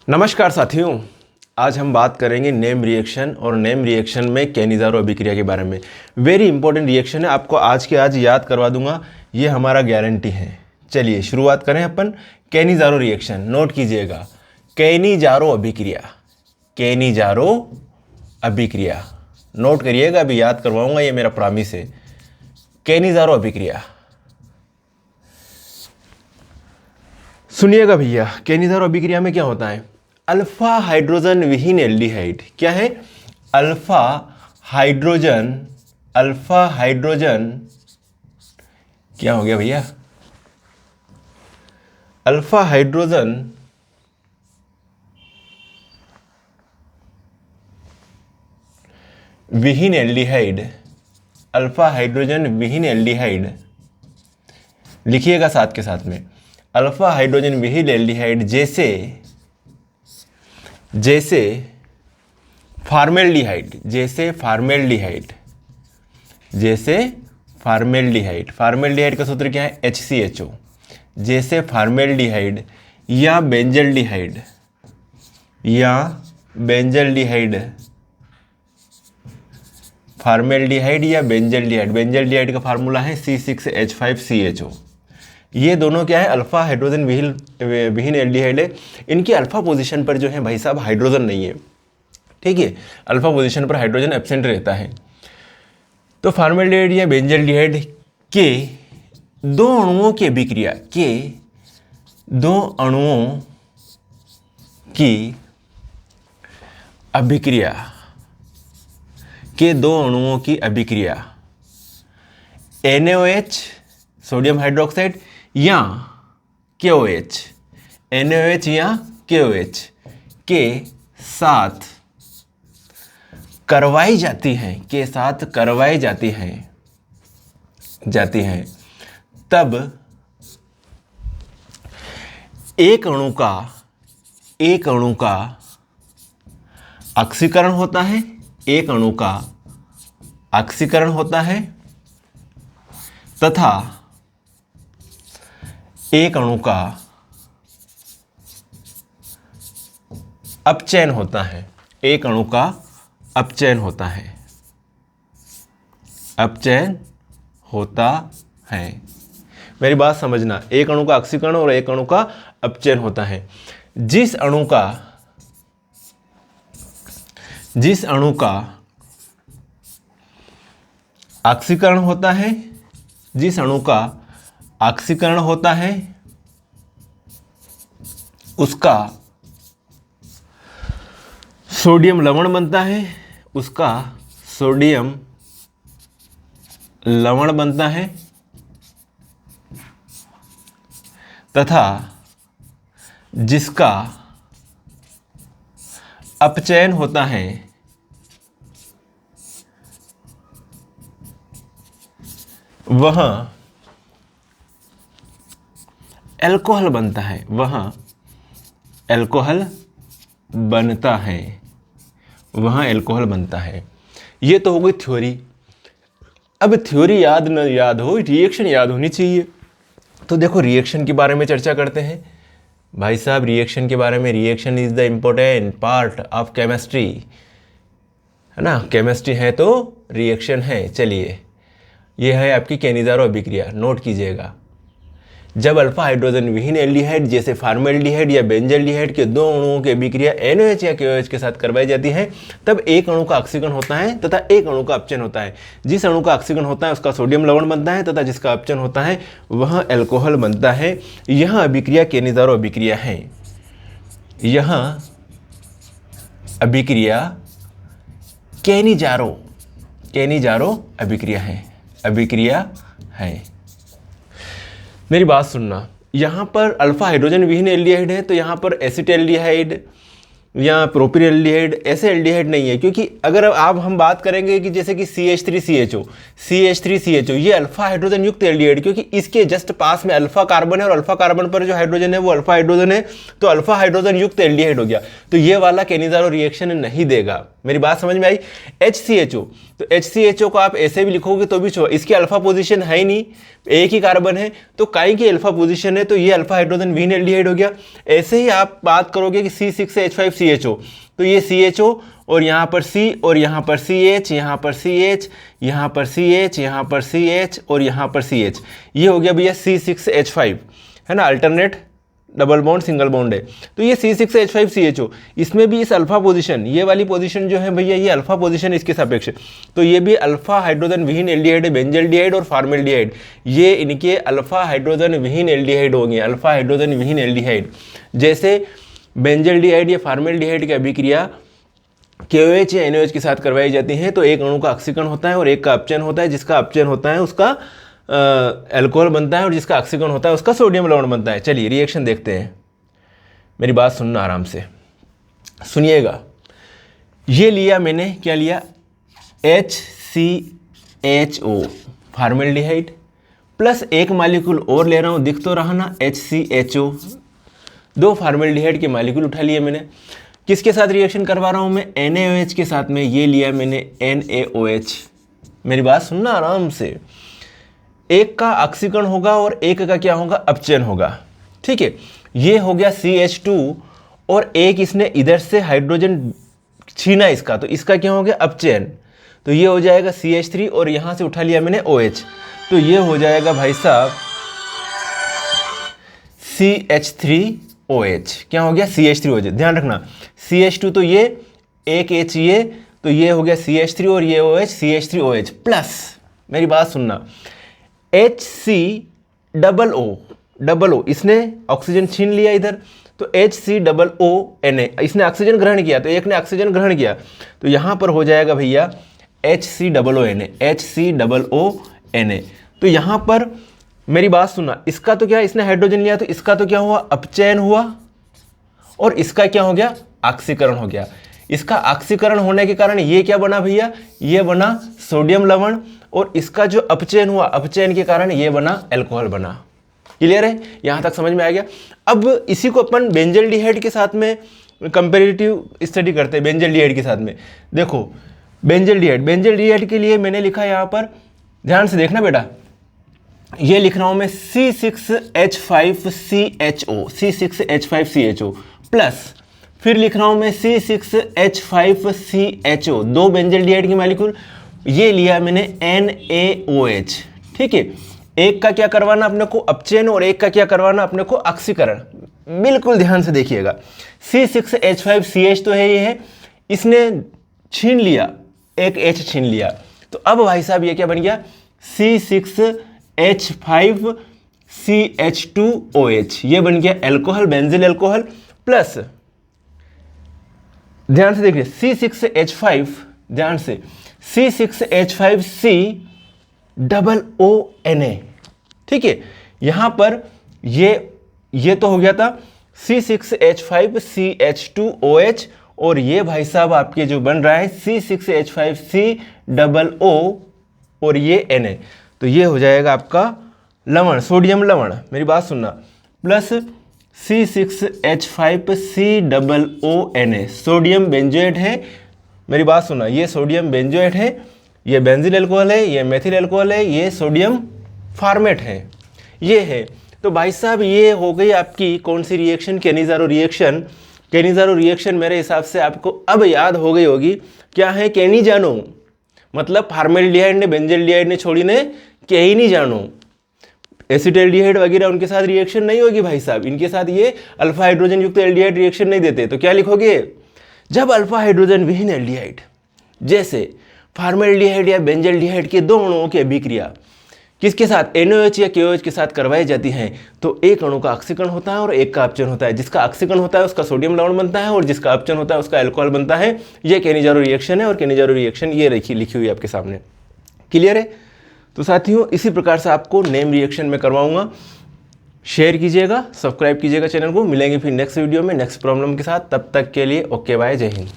नमस्कार साथियों, आज हम बात करेंगे नेम रिएक्शन और नेम रिएक्शन में कैनिज़ारो अभिक्रिया के बारे में। वेरी इंपॉर्टेंट रिएक्शन है, आपको आज के आज याद करवा दूंगा, ये हमारा गारंटी है। चलिए शुरुआत करें अपन कैनिज़ारो रिएक्शन। नोट कीजिएगा, कैनिज़ारो अभिक्रिया, कैनिज़ारो अभिक्रिया नोट करिएगा, अभी याद करवाऊंगा, ये मेरा प्रॉमिस है। कैनिज़ारो अभिक्रिया सुनिएगा भैया, कैनिज़ारो अभिक्रिया में क्या होता है? अल्फा हाइड्रोजन विहीन एल्डिहाइड, क्या है? अल्फा हाइड्रोजन क्या हो गया भैया? अल्फा हाइड्रोजन विहीन एल्डिहाइड, अल्फा हाइड्रोजन विहीन एल्डिहाइड लिखिएगा साथ के साथ में। अल्फा हाइड्रोजन विहीन एल्डिहाइड जैसे फार्मेल्डिहाइड, फार्मेल्डिहाइड का सूत्र क्या है? HCHO। जैसे फार्मेल्डिहाइड या बेंजल्डिहाइड फार्मेल्डिहाइड या बेंजल्डिहाइड का फार्मूला है C6H5CHO। ये दोनों क्या है? अल्फा हाइड्रोजन विहीन एल्डिहाइड है। इनकी अल्फा पोजीशन पर जो है भाई साहब हाइड्रोजन नहीं है, ठीक है, अल्फा पोजीशन पर हाइड्रोजन एब्सेंट रहता है। तो फार्मेल्डिहाइड या बेंजल्डिहाइड के दो अणुओं की अभिक्रिया, NaOH सोडियम हाइड्रोक्साइड या KOH, NaOH या KOH के साथ करवाई जाती हैं, तब एक अणु का ऑक्सीकरण होता है, तथा एक अणु का अपचयन होता है, मेरी बात समझना, एक अणु का ऑक्सीकरण और एक अणु का अपचयन होता है। जिस अणु का ऑक्सीकरण होता है, उसका सोडियम लवण बनता है, तथा जिसका अपचयन होता है वह अल्कोहल बनता है। ये तो हो गई थ्योरी। अब थ्योरी याद न याद हो, रिएक्शन याद होनी चाहिए। तो देखो रिएक्शन के बारे में चर्चा करते हैं भाई साहब, रिएक्शन के बारे में। Reaction is the important part of chemistry, है ना? केमिस्ट्री है तो रिएक्शन है। चलिए, ये है आपकी कैनिज़ारो अभिक्रिया, नोट कीजिएगा। जब अल्फा हाइड्रोजन विहीन एल्डिहाइड जैसे फार्मेल्डिहाइड या बेंजल्डिहाइड के दो अणुओं की अभिक्रिया NaOH या KOH के साथ करवाई जाती है, तब एक अणु का ऑक्सीकरण होता है तथा एक अणु का अपचयन होता है। जिस अणु का ऑक्सीकरण होता है उसका सोडियम लवण बनता है, तथा जिसका अपचयन होता है वह अल्कोहल बनता है। यह अभिक्रिया कैनिज़ारो अभिक्रिया है। यह अभिक्रिया कैनिज़ारो अभिक्रिया है। मेरी बात सुनना, यहाँ पर अल्फा हाइड्रोजन विहीन एल्डिहाइड है, तो यहाँ पर एसिटाल्डिहाइड या प्रोपिनएल्डिहाइड ऐसे एल्डिहाइड नहीं है, क्योंकि अगर हम बात करेंगे कि जैसे कि CH3CHO ये अल्फा हाइड्रोजन युक्त एल्डिहाइड, क्योंकि इसके जस्ट पास में अल्फा कार्बन है और अल्फा कार्बन पर जो हाइड्रोजन है वो अल्फा हाइड्रोजन है, तो अल्फा हाइड्रोजन युक्त एल्डिहाइड हो गया। तो ये वाला कैनिज़ारो रिएक्शन नहीं देगा। मेरी बात समझ में आई। HCHO, तो HCHO को आप ऐसे भी लिखोगे तो भी इसकी अल्फा पोजीशन है ही नहीं, एक ही कार्बन है, तो काई की अल्फा पोजीशन है, तो ये अल्फा हाइड्रोजन विहीन एल्डिहाइड हो गया। ऐसे ही आप बात करोगे कि C6H5CHO, तो ये CHO और यहाँ पर C और यहाँ पर CH, यहाँ पर CH, यहाँ पर CH, यहाँ पर CH और यहाँ पर CH, ये हो गया भैया C6H5, है ना, alternate double bond single bond है। तो ये C6H5CHO, इसमें भी इस अल्फा पोजीशन, ये वाली पोजीशन जो है भैया, ये अल्फा पोजीशन इसके सापेक्ष, तो ये भी अल्फा हाइड्रोजन विहीन एल्डिहाइड है, बेंजल्डिहाइड और फॉर्मेल्डिहाइड, ये इनके अल्फा हाइड्रोजन विहीन एल्डिहाइड होंगे, अल्फा हाइड्रोजन विहीन एल्डिहाइड। जैसे बेंजल्डिहाइड या फॉर्मेल्डिहाइड की अभिक्रिया KOH या NOH के साथ करवाई जाती है, तो एक अणु का ऑक्सीकरण होता है और एक का अपचयन होता है, जिसका अपचयन होता है उसका अल्कोहल बनता है और जिसका ऑक्सीकरण होता है उसका सोडियम लवण बनता है। चलिए रिएक्शन देखते हैं, मेरी बात सुनना आराम से, सुनिएगा। ये लिया मैंने, क्या लिया, HCHO फॉर्मेल्डिहाइड प्लस एक मॉलिक्यूल और ले रहा हूँ, दिख तो रहा ना, HCHO, दो फॉर्मेल्डिहाइड के मॉलिक्यूल उठा लिए मैंने। किसके साथ रिएक्शन करवा रहा हूँ मैं, NaOH के साथ में, ये लिया मैंने NaOH। मेरी बात सुनना आराम से, एक का ऑक्सीकरण होगा और एक का क्या होगा, अपचयन होगा, ठीक है। ये हो गया CH2 और एक इसने इधर से हाइड्रोजन छीना इसका, तो इसका क्या हो गया, अपचयन, तो ये हो जाएगा CH3 और यहाँ से उठा लिया मैंने OH, तो ये हो जाएगा भाई साहब CH3OH, क्या हो गया, CH3OH। ध्यान रखना, CH2 तो ये एक H, ये तो ये हो गया CH3 और ये OH CH3OH प्लस, मेरी बात सुनना, HCOO, इसने ऑक्सीजन छीन लिया इधर, तो HCOONA, इसने ऑक्सीजन ग्रहण किया, तो एक ने ऑक्सीजन ग्रहण किया, तो यहाँ पर हो जाएगा भैया HCOONA। तो यहाँ पर मेरी बात सुनना, इसका तो क्या, इसने हाइड्रोजन लिया, तो इसका तो क्या हुआ, अपचयन हुआ, और इसका क्या हो गया, ऑक्सीकरण हो गया। इसका ऑक्सीकरण होने के कारण ये क्या बना भैया, ये बना सोडियम लवण, और इसका जो अपचयन हुआ, अपचयन के कारण ये बना अल्कोहल बना। क्लियर है, यहां तक समझ में आ गया। अब इसी को अपन बेंजल्डिहाइड के साथ में कंपैरेटिव स्टडी करते हैं। बेंजल्डिहाइड के साथ में देखो, बेंजल्डिहाइड के लिए मैंने लिखा यहां पर, ध्यान से देखना बेटा, ये लिख रहा हूं मैं C6H5CHO प्लस, फिर लिख रहा हूं मैं C6H5CHO, दो बेंजल्डिहाइड की मॉलिक्यूल, ये लिया मैंने NaOH, ठीक है। एक का क्या करवाना अपने को, अपचयन, और एक का क्या करवाना अपने को, ऑक्सीकरण। बिल्कुल ध्यान से देखिएगा, C6H5CH तो है, ये है, इसने छीन लिया, एक H छीन लिया, तो अब भाई साहब ये क्या बन गया, C6H5CH2OH, ये बन गया अल्कोहल, बेंजिल अल्कोहल, प्लस ध्यान से देखिए C6H5, ध्यान से C6H5COONA, ठीक है। यहां पर ये तो हो गया था C6H5CH2OH, और ये भाई साहब आपके जो बन रहा है C6H5COO और ये Na, तो ये हो जाएगा आपका लवण, सोडियम लवण, मेरी बात सुनना, प्लस C6H5COONA, सोडियम बेंजोएट है, मेरी बात सुनना, ये सोडियम बेंजोएट है, ये बेंजिल अल्कोहल है, ये मेथिल अल्कोहल है, ये सोडियम फॉर्मेट है, ये है। तो भाई साहब ये हो गई आपकी कौन सी रिएक्शन, केनिज़ारो रिएक्शन। केनिज़ारो रिएक्शन मेरे हिसाब से आपको अब याद हो गई होगी, क्या है, केनी जानो, मतलब फॉर्मेल्डिहाइड ने, बेंजल्डिहाइड ने छोड़ी ने, के ही नहीं जानो। एसिटाल्डिहाइड वगैरह उनके साथ रिएक्शन नहीं होगी भाई साहब, इनके साथ ये अल्फा हाइड्रोजन युक्त एल्डिहाइड रिएक्शन नहीं देते। तो क्या लिखोगे, जब अल्फा हाइड्रोजन विहीन एल्डिहाइड जैसे फॉर्मेल्डिहाइड या बेंजल्डिहाइड के दो अणुओं की अभिक्रिया किसके साथ, NaOH या KOH के साथ करवाई जाती हैं, तो एक अणु का ऑक्सीकरण होता है और एक का अपचयन होता है। जिसका ऑक्सीकरण होता है उसका सोडियम लवण बनता है और जिसका अपचयन होता है उसका अल्कोहल बनता है। ये केनिज़ारो रिएक्शन है, और केनिज़ारो रिएक्शन ये लिखी हुई है आपके सामने। क्लियर है। तो साथियों इसी प्रकार से आपको नेम रिएक्शन में करवाऊंगा। शेयर कीजिएगा, सब्सक्राइब कीजिएगा चैनल को। मिलेंगे फिर नेक्स्ट वीडियो में नेक्स्ट प्रॉब्लम के साथ। तब तक के लिए ओके बाय, जय हिंद।